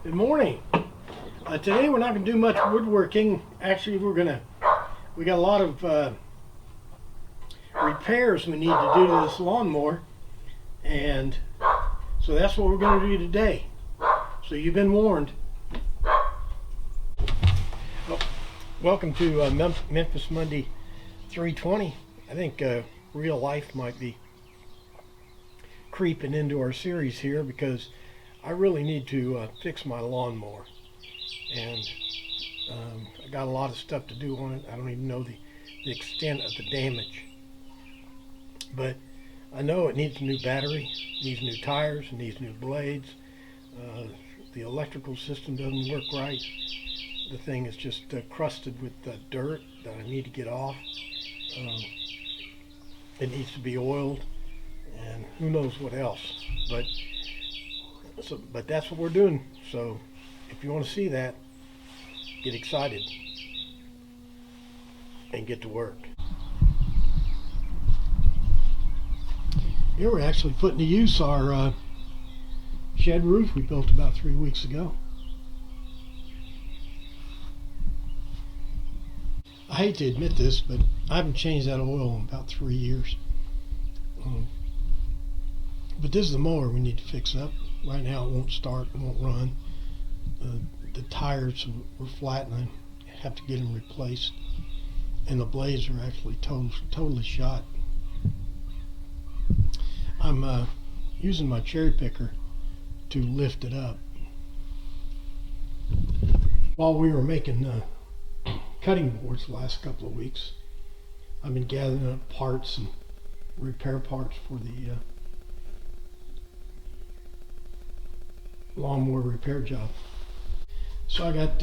Good morning. Today we're not going to do much woodworking. Actually, we got a lot of repairs we need to do to this lawnmower, and so that's what we're going to do today. So you've been warned. Well, welcome to Memphis Monday 320. I think real life might be creeping into our series here because I really need to fix my lawnmower, and I got a lot of stuff to do on it. I don't even know the extent of the damage, but I know it needs a new battery, needs new tires, needs new blades. The electrical system doesn't work right. The thing is just crusted with dirt that I need to get off. It needs to be oiled, and who knows what else. But that's what we're doing. So if you want to see that, get excited and get to work. Here we're actually putting to use our shed roof we built about 3 weeks ago. I hate to admit this, but I haven't changed that oil in about 3 years. But this is the mower we need to fix up. Right now it won't start, it won't run. The tires were flat and I have to get them replaced. And the blades are actually totally shot. I'm using my cherry picker to lift it up. While we were making cutting boards the last couple of weeks, I've been gathering up parts and repair parts for the lawnmower repair job. So I got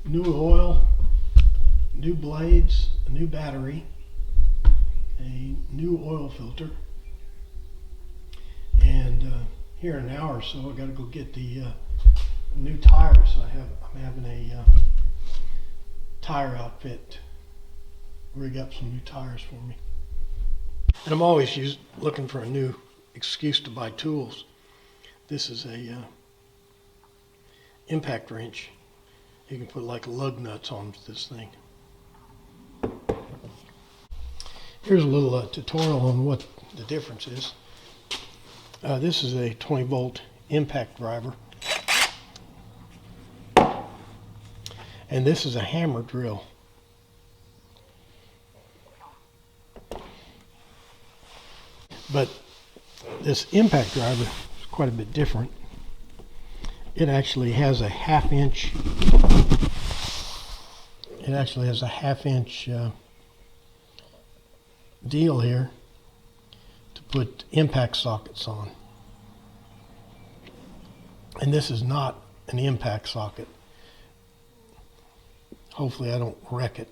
new oil, new blades, a new battery, a new oil filter, and here in an hour or so I got to go get the new tires. I'm having a tire outfit rig up some new tires for me, and I'm always looking for a new excuse to buy tools. This is a impact wrench. You can put like lug nuts on this thing. Here's a little tutorial on what the difference is. This is a 20 volt impact driver, and this is a hammer drill. But this impact driver is quite a bit different. It actually has a half-inch. Deal here to put impact sockets on, and this is not an impact socket. Hopefully I don't wreck it.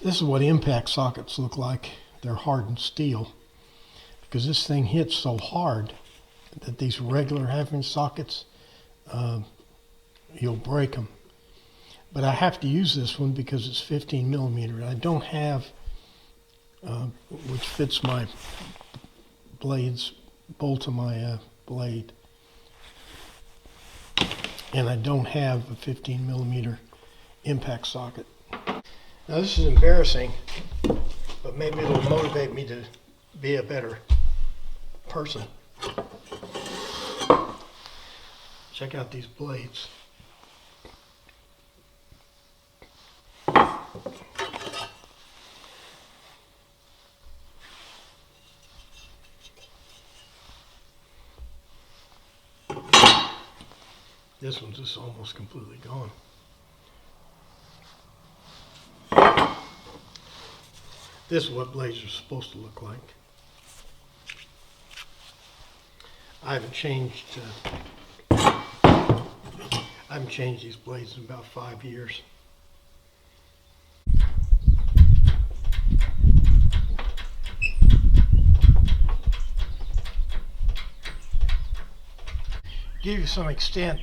This is what impact sockets look like. They're hardened steel, because this thing hits so hard that these regular half-inch sockets, you'll break them. But I have to use this one because it's 15 millimeter. I don't have, which fits my blades, bolt of my blade, and I don't have a 15 millimeter impact socket. Now this is embarrassing, but maybe it'll motivate me to be a better person. Check out these blades. This one's just almost completely gone. This is what blades are supposed to look like. I haven't changed these blades in about 5 years. Give you some extent,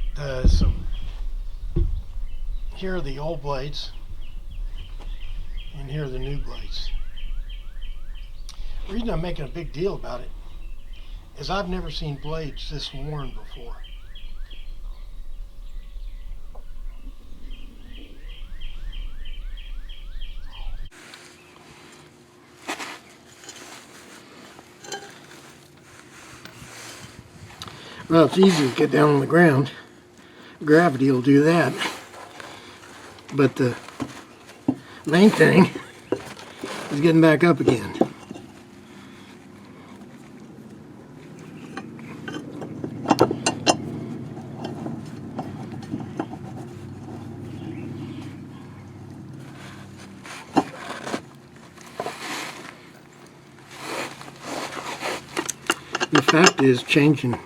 here are the old blades and here are the new blades. The reason I'm making a big deal about it is I've never seen blades this worn before. Well, it's easy to get down on the ground. Gravity will do that. But the main thing is getting back up again. The fact is, changing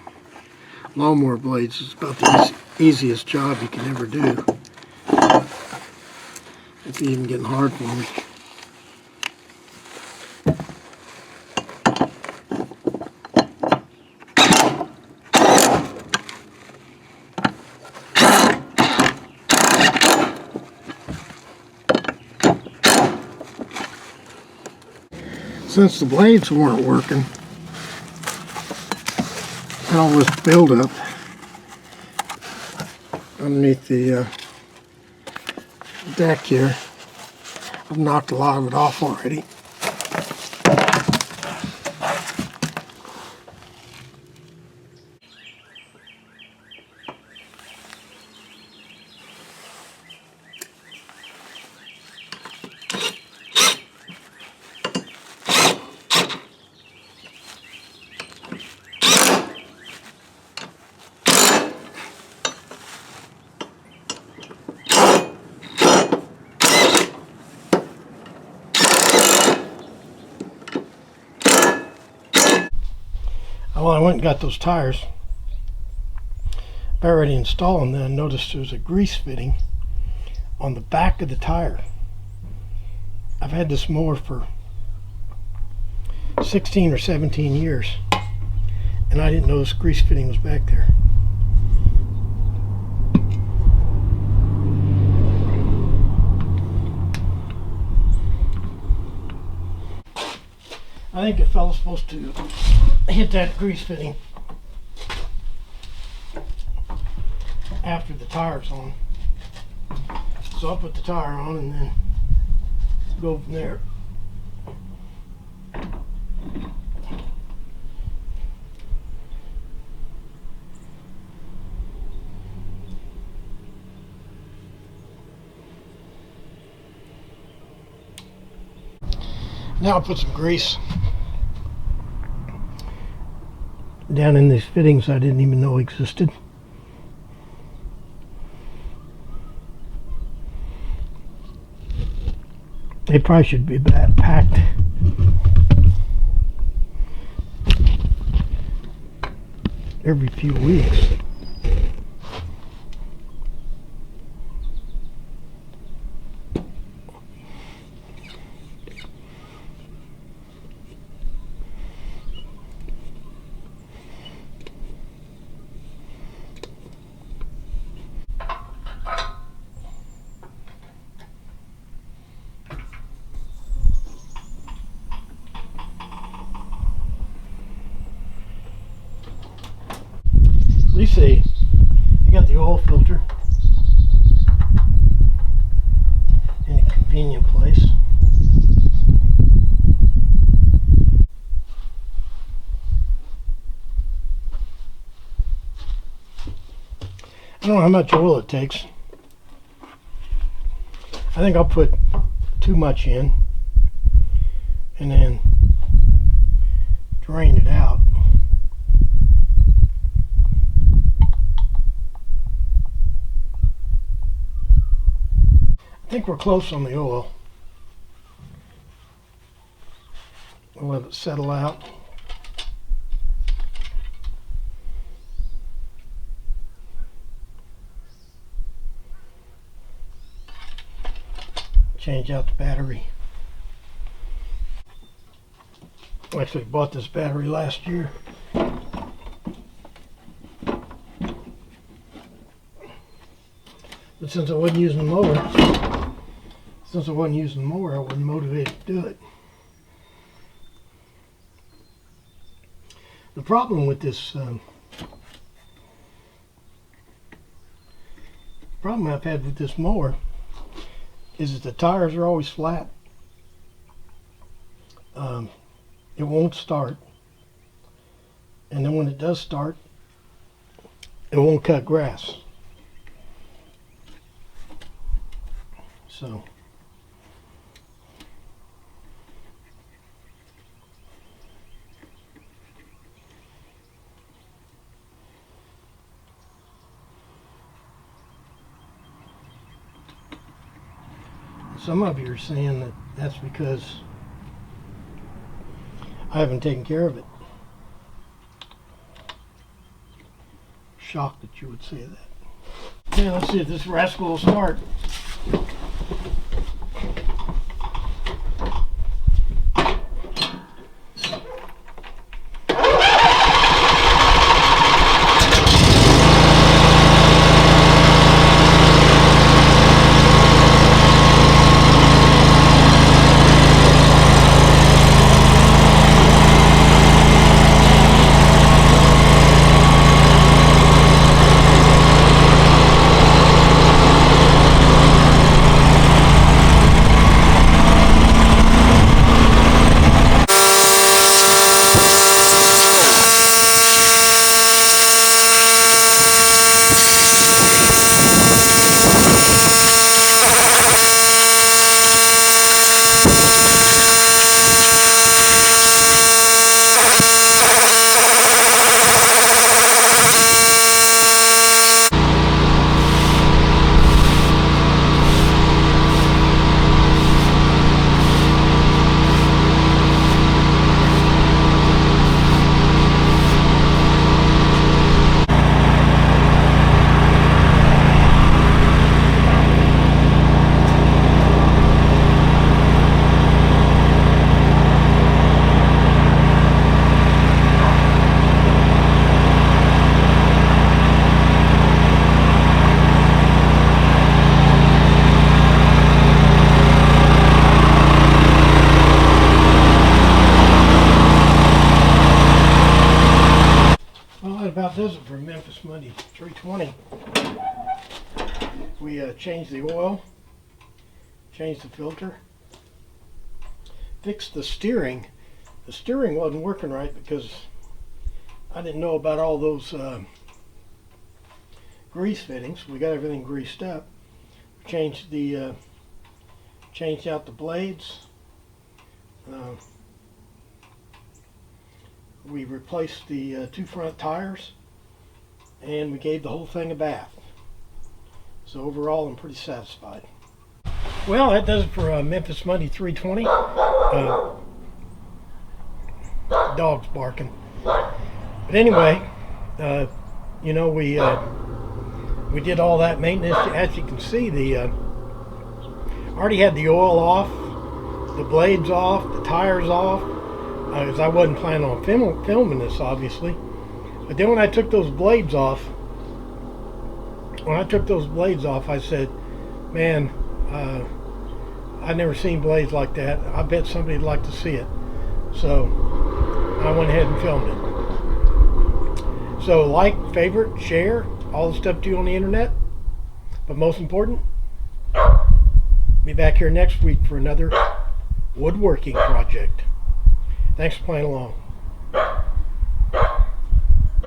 lawnmower blades is about the easiest job you can ever do. It's even getting hard for me. Since the blades weren't working, and all this buildup underneath the deck here, I've knocked a lot of it off already. Well, I went and got those tires. About ready to install them, then I noticed there was a grease fitting on the back of the tire. I've had this mower for 16 or 17 years, and I didn't know this grease fitting was back there. I think the fellow's supposed to hit that grease fitting after the tire's on. So I'll put the tire on and then go from there. Now I'll put some grease down in these fittings I didn't even know existed. They probably should be packed every few weeks. At least they got the oil filter in a convenient place. I don't know how much oil it takes. I think I'll put too much in and then drain it out. I think we're close on the oil. We'll let it settle out. Change out the battery. I actually bought this battery last year. But since I wasn't using the mower, I wasn't motivated to do it. The problem with this, problem I've had with this mower is that the tires are always flat. It won't start, and then when it does start, it won't cut grass. So some of you are saying that that's because I haven't taken care of it. Shocked that you would say that. Okay, let's see if this rascal will start. About does it for Memphis Monday 320. We changed the oil, changed the filter, fixed the steering. The steering wasn't working right because I didn't know about all those grease fittings. We got everything greased up. Changed out the blades. We replaced the two front tires, and we gave the whole thing a bath. So overall, I'm pretty satisfied. Well, that does it for Memphis Monday 320. Dog's barking. But anyway, you know, we did all that maintenance. As you can see, already had the oil off, the blades off, the tires off. Because I wasn't planning on filming this, obviously. But then when I took those blades off, I said, man, I've never seen blades like that. I bet somebody'd like to see it. So I went ahead and filmed it. So like, favorite, share, all the stuff do on the internet. But most important, be back here next week for another woodworking project. Thanks for playing along.